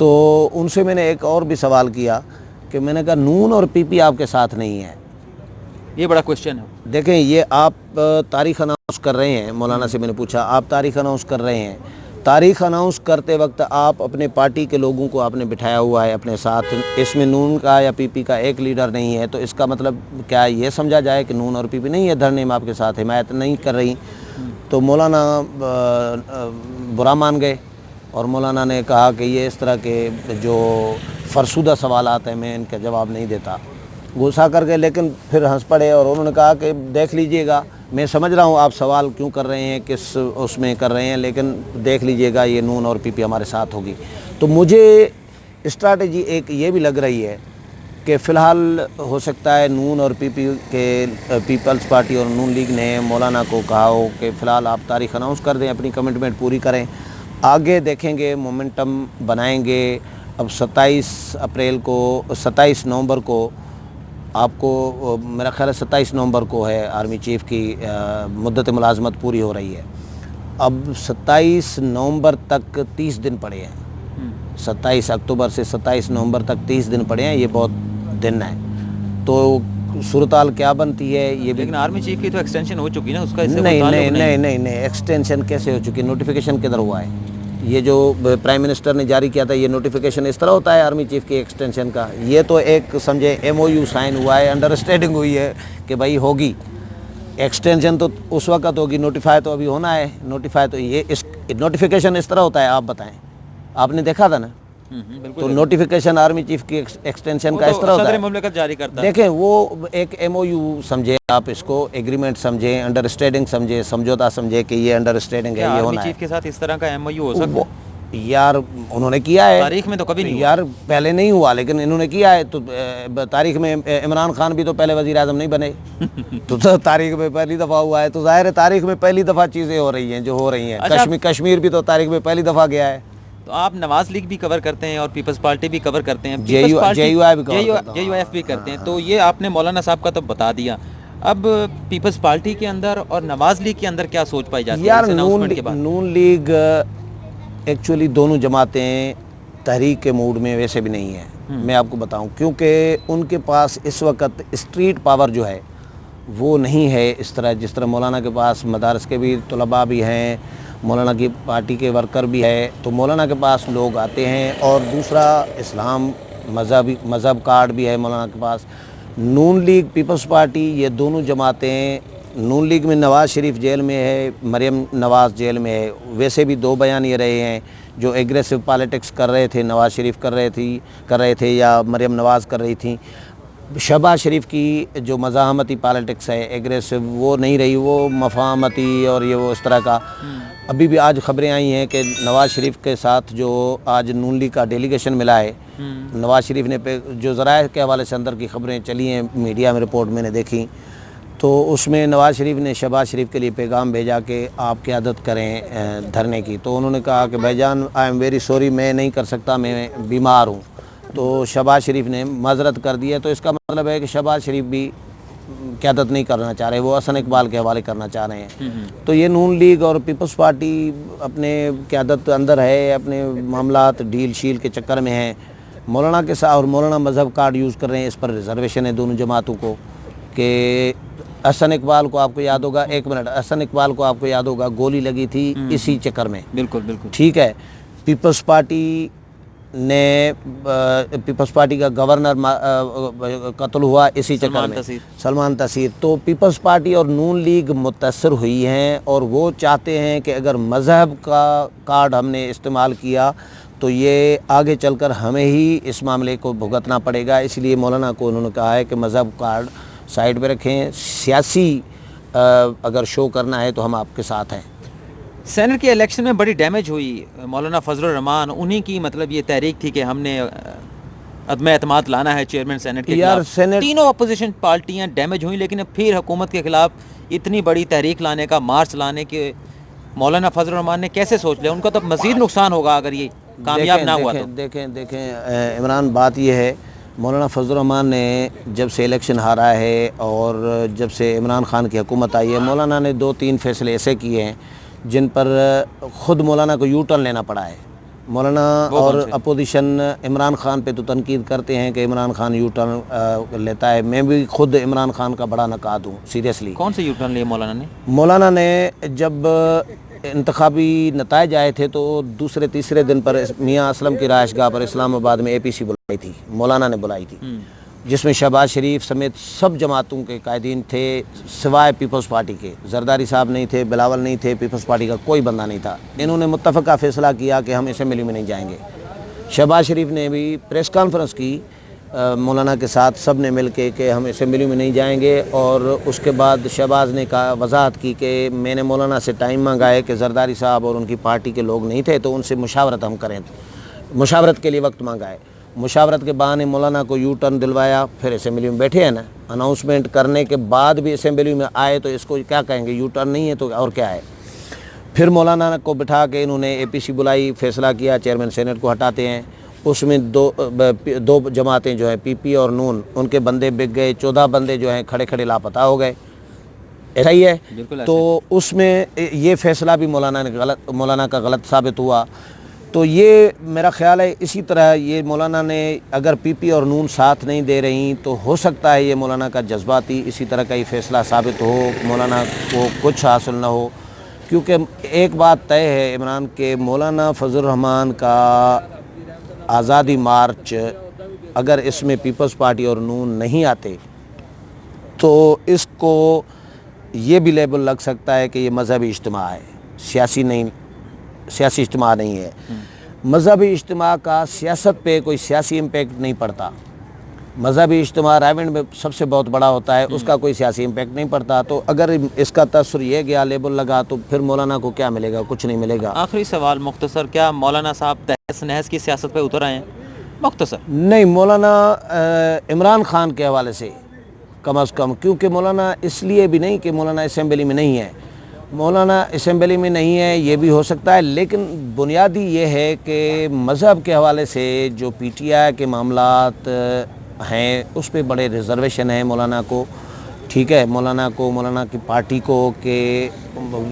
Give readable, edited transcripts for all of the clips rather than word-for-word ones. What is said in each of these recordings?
تو ان سے میں نے ایک اور بھی سوال کیا کہ میں نے کہا نون اور پی پی آپ کے ساتھ نہیں ہے. یہ بڑا کوشچن ہے. دیکھیں یہ آپ تاریخ اناؤنس کر رہے ہیں, مولانا سے میں نے پوچھا آپ تاریخ اناؤنس کر رہے ہیں, تاریخ اناؤنس کرتے وقت آپ اپنے پارٹی کے لوگوں کو آپ نے بٹھایا ہوا ہے اپنے ساتھ, اس میں نون کا یا پی پی کا ایک لیڈر نہیں ہے, تو اس کا مطلب کیا یہ سمجھا جائے کہ نون اور پی پی نہیں ہے دھرنے میں آپ کے ساتھ حمایت نہیں کر رہی؟ تو مولانا برا مان گئے اور مولانا نے کہا کہ یہ اس طرح کے جو فرسودہ سوالات ہیں میں ان کا جواب نہیں دیتا. غصہ کر گئے, لیکن پھر ہنس پڑے اور انہوں نے کہا کہ دیکھ لیجئے گا, میں سمجھ رہا ہوں آپ سوال کیوں کر رہے ہیں, کس اس میں کر رہے ہیں, لیکن دیکھ لیجئے گا یہ نون اور پی پی ہمارے ساتھ ہوگی. تو مجھے اسٹریٹجی ایک یہ بھی لگ رہی ہے کہ فی الحال ہو سکتا ہے نون اور پی پی کے پیپلز پارٹی اور نون لیگ نے مولانا کو کہا ہو کہ فی الحال آپ تاریخ اناؤنس کر دیں, اپنی کمٹمنٹ پوری کریں, آگے دیکھیں گے, مومنٹم بنائیں گے. اب 27 نومبر کو آپ کو میرا خیال ہے 27 نومبر کو ہے آرمی چیف کی مدت ملازمت پوری ہو رہی ہے. اب 27 نومبر تک 30 دن پڑے ہیں, 27 اکتوبر سے 27 نومبر تک 30 دن پڑے ہیں, یہ بہت دن ہیں. تو صورتحال کیا بنتی ہے یہ بھی. لیکن آرمی چیف کی تو ایکسٹینشن ہو چکی نا, اس کا اس سے نہیں, ایکسٹینشن کیسے ہو چکی, نوٹیفیکیشن کدھر ہوا ہے؟ یہ جو پرائم منسٹر نے جاری کیا تھا یہ نوٹیفیکیشن اس طرح ہوتا ہے آرمی چیف کی ایکسٹینشن کا؟ یہ تو ایک سمجھے ایم او یو سائن ہوا ہے, انڈرسٹینڈنگ ہوئی ہے کہ بھائی ہوگی ایکسٹینشن, تو اس وقت ہوگی, نوٹیفائی تو ابھی ہونا ہے. نوٹیفائی تو یہ اس نوٹیفیکیشن اس طرح ہوتا ہے, آپ بتائیں, آپ نے دیکھا تھا نا؟ تو نوٹیفیکیشن آرمی چیف کی ایکسٹینشن کا اس طرح ہوتا ہے. صدر مملکت جاری کرتا ہے. دیکھیں وہ ایک ایم او یو سمجھیں آپ, اس کو ایگریمنٹ سمجھیں, انڈرسٹینڈنگ سمجھیں, سمجھوتا سمجھیں کہ یہ انڈرسٹینڈنگ ہے, یہ ہونا ہے. چیف کے ساتھ اس طرح کا ایم او یو ہو سکتا ہے؟ یار انہوں نے کیا ہے تاریخ میں تو کبھی نہیں ہوا. یار پہلے نہیں ہوا لیکن انہوں نے کیا ہے. تو تاریخ میں عمران خان بھی تو پہلے وزیر اعظم نہیں بنے, تو تاریخ میں پہلی دفعہ ہوا ہے. تو ظاہر ہے تاریخ میں پہلی دفعہ چیزیں ہو رہی ہیں جو ہو رہی ہیں. کشمیر بھی تو تاریخ میں پہلی دفعہ گیا ہے. تو آپ نواز لیگ بھی کور کرتے ہیں اور پیپلز پارٹی بھی کور کرتے ہیں, جے یو ایف بھی کرتے ہیں. تو یہ آپ نے مولانا صاحب کا تو بتا دیا. اب پیپلز پارٹی کے اندر اور نواز لیگ کے اندر کیا سوچ پائی جاتی ہے یار؟ نون لیگ ایکچولی دونوں جماعتیں تحریک کے موڈ میں ویسے بھی نہیں ہیں, میں آپ کو بتاؤں, کیونکہ ان کے پاس اس وقت اسٹریٹ پاور جو ہے وہ نہیں ہے اس طرح جس طرح مولانا کے پاس مدارس کے بھی طلباء بھی ہیں, مولانا کی پارٹی کے ورکر بھی ہے. تو مولانا کے پاس لوگ آتے ہیں, اور دوسرا اسلام مذہب کارڈ بھی ہے مولانا کے پاس. نون لیگ پیپلز پارٹی یہ دونوں جماعتیں, نون لیگ میں نواز شریف جیل میں ہے, مریم نواز جیل میں ہے. ویسے بھی دو بیان یہ رہے ہیں, جو ایگریسو پالیٹکس کر رہے تھے نواز شریف کر رہے تھے یا مریم نواز کر رہی تھیں. شہباز شریف کی جو مزاحمتی پالیٹکس ہے ایگریسو وہ نہیں رہی, وہ مفاہمتی اور یہ وہ اس طرح کا. ابھی بھی آج خبریں آئی ہیں کہ نواز شریف کے ساتھ جو آج نون لیگ کا ڈیلیگیشن ملا ہے, نواز شریف نے جو ذرائع کے حوالے سے اندر کی خبریں چلی ہیں میڈیا میں رپورٹ میں نے دیکھی, تو اس میں نواز شریف نے شہباز شریف کے لیے پیغام بھیجا کہ آپ قیادت کریں دھرنے کی. تو انہوں نے کہا کہ بھائی جان آئی ایم ویری سوری, میں نہیں کر سکتا, میں بیمار ہوں. تو شہباز شریف نے معذرت کر دی ہے. تو اس کا مطلب ہے کہ شہباز شریف بھی قیادت نہیں کرنا چاہ رہے, وہ حسن اقبال کے حوالے کرنا چاہ رہے ہیں. تو یہ نون لیگ اور پیپلز پارٹی اپنے قیادت اندر ہے, اپنے معاملات ڈیل شیل کے چکر میں ہیں. مولانا کے ساتھ اور مولانا مذہب کارڈ یوز کر رہے ہیں, اس پر ریزرویشن ہے دونوں جماعتوں کو. کہ حسن اقبال کو آپ کو یاد ہوگا, ایک منٹ, حسن اقبال کو آپ کو یاد ہوگا گولی لگی تھی اسی چکر میں. بالکل ٹھیک ہے. پیپلز پارٹی نے پیپلز پارٹی کا گورنر قتل ہوا اسی چکر میں, سلمان تاثیر. تو پیپلز پارٹی اور نون لیگ متاثر ہوئی ہیں, اور وہ چاہتے ہیں کہ اگر مذہب کا کارڈ ہم نے استعمال کیا تو یہ آگے چل کر ہمیں ہی اس معاملے کو بھگتنا پڑے گا. اس لیے مولانا کو انہوں نے کہا ہے کہ مذہب کارڈ سائڈ پہ رکھیں, سیاسی اگر شو کرنا ہے تو ہم آپ کے ساتھ ہیں. سینٹ کے الیکشن میں بڑی ڈیمیج ہوئی. مولانا فضل الرحمان انہی کی مطلب یہ تحریک تھی کہ ہم نے عدم اعتماد لانا ہے چیئرمین سینٹ کے خلاف. تینوں اپوزیشن پارٹیاں ڈیمیج ہوئیں, لیکن پھر حکومت کے خلاف اتنی بڑی تحریک لانے کا, مارچ لانے کے مولانا فضل الرحمان نے کیسے سوچ لیا؟ ان کا تو مزید نقصان ہوگا اگر یہ کامیاب نہ ہوا تو. دیکھیں عمران, بات یہ ہے مولانا فضل الرحمان نے جب سے الیکشن ہارا ہے اور جب سے عمران خان کی حکومت آئی ہے, مولانا نے 2-3 فیصلے ایسے کیے ہیں جن پر خود مولانا کو یو ٹرن لینا پڑا ہے. مولانا اور اپوزیشن عمران خان پہ تو تنقید کرتے ہیں کہ عمران خان یو ٹرن لیتا ہے. میں بھی خود عمران خان کا بڑا نقاد ہوں سیریسلی. کون سے یو ٹرن لیے مولانا نے؟ مولانا نے جب انتخابی نتائج آئے تھے تو دوسرے تیسرے دن پر میاں اسلم کی رہائش گاہ پر اسلام آباد میں APC بلائی تھی, مولانا نے بلائی تھی, جس میں شہباز شریف سمیت سب جماعتوں کے قائدین تھے سوائے پیپلز پارٹی کے. زرداری صاحب نہیں تھے, بلاول نہیں تھے, پیپلز پارٹی کا کوئی بندہ نہیں تھا. انہوں نے متفقہ فیصلہ کیا کہ ہم اسمبلی میں نہیں جائیں گے. شہباز شریف نے بھی پریس کانفرنس کی مولانا کے ساتھ, سب نے مل کے کہ ہم اسمبلی میں نہیں جائیں گے. اور اس کے بعد شہباز نے وضاحت کی کہ میں نے مولانا سے ٹائم مانگا ہے کہ زرداری صاحب اور ان کی پارٹی کے لوگ نہیں تھے تو ان سے مشاورت ہم کریں, مشاورت کے لیے وقت مانگا ہے. مشاورت کے بہانے مولانا کو یو ٹرن دلوایا, پھر اسمبلی میں بیٹھے ہیں نا. اناؤنسمنٹ کرنے کے بعد بھی اسمبلی میں آئے تو اس کو کیا کہیں گے, یو ٹرن نہیں ہے تو اور کیا ہے. پھر مولانا کو بٹھا کے انہوں نے APC بلائی, فیصلہ کیا چیئرمین سینٹ کو ہٹاتے ہیں. اس میں دو جماعتیں جو ہیں PP اور نون, ان کے بندے بک گئے, 14 بندے جو ہیں کھڑے کھڑے لاپتہ ہو گئے. ایسا ہی ہے. تو اس میں یہ فیصلہ بھی مولانا کا غلط ثابت ہوا. تو یہ میرا خیال ہے اسی طرح یہ مولانا نے اگر PP اور نون ساتھ نہیں دے رہی تو ہو سکتا ہے یہ مولانا کا جذباتی اسی طرح کا یہ فیصلہ ثابت ہو, مولانا کو کچھ حاصل نہ ہو. کیونکہ ایک بات طے ہے عمران کہ مولانا فضل الرحمان کا آزادی مارچ اگر اس میں پیپلز پارٹی اور نون نہیں آتے تو اس کو یہ بھی لیبل لگ سکتا ہے کہ یہ مذہبی اجتماع ہے, سیاسی اجتماع نہیں ہے. مذہبی اجتماع کا سیاست پہ کوئی سیاسی امپیکٹ نہیں پڑتا. مذہبی اجتماع رائیونڈ میں سب سے بہت بڑا ہوتا ہے, اس کا کوئی سیاسی امپیکٹ نہیں پڑتا. تو اگر اس کا تاثر یہ گیا لیبل لگا تو پھر مولانا کو کیا ملے گا, کچھ نہیں ملے گا. آخری سوال مختصر, کیا مولانا صاحب تہس نہس کی سیاست پہ اتر آئے ہیں؟ مختصر. نہیں, مولانا عمران خان کے حوالے سے کم از کم, کیونکہ مولانا اس لیے بھی نہیں کہ مولانا اسمبلی میں نہیں ہے. مولانا اسمبلی میں نہیں ہے یہ بھی ہو سکتا ہے, لیکن بنیادی یہ ہے کہ مذہب کے حوالے سے جو PTI کے معاملات ہیں اس پہ بڑے ریزرویشن ہیں مولانا کو. ٹھیک ہے, مولانا کی پارٹی کو کہ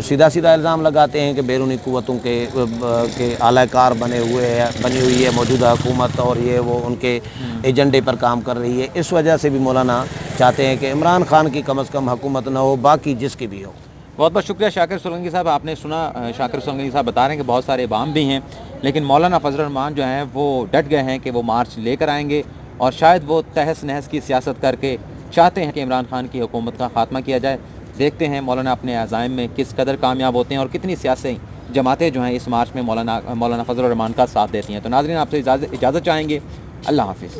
سیدھا الزام لگاتے ہیں کہ بیرونی قوتوں کے اعلی کار بنی ہوئی ہے موجودہ حکومت اور یہ وہ ان کے ایجنڈے پر کام کر رہی ہے. اس وجہ سے بھی مولانا چاہتے ہیں کہ عمران خان کی کم از کم حکومت نہ ہو, باقی جس کی بھی ہو. بہت بہت شکریہ شاکر سولنگی صاحب. آپ نے سنا شاکر سولنگی صاحب بتا رہے ہیں کہ بہت سارے عوام بھی ہیں, لیکن مولانا فضل الرحمان جو ہیں وہ ڈٹ گئے ہیں کہ وہ مارچ لے کر آئیں گے, اور شاید وہ تہس نہس کی سیاست کر کے چاہتے ہیں کہ عمران خان کی حکومت کا خاتمہ کیا جائے. دیکھتے ہیں مولانا اپنے عزائم میں کس قدر کامیاب ہوتے ہیں اور کتنی سیاسی جماعتیں جو ہیں اس مارچ میں مولانا فضل الرحمان کا ساتھ دیتی ہیں. تو ناظرین, آپ سے اجازت چاہیں گے. اللہ حافظ.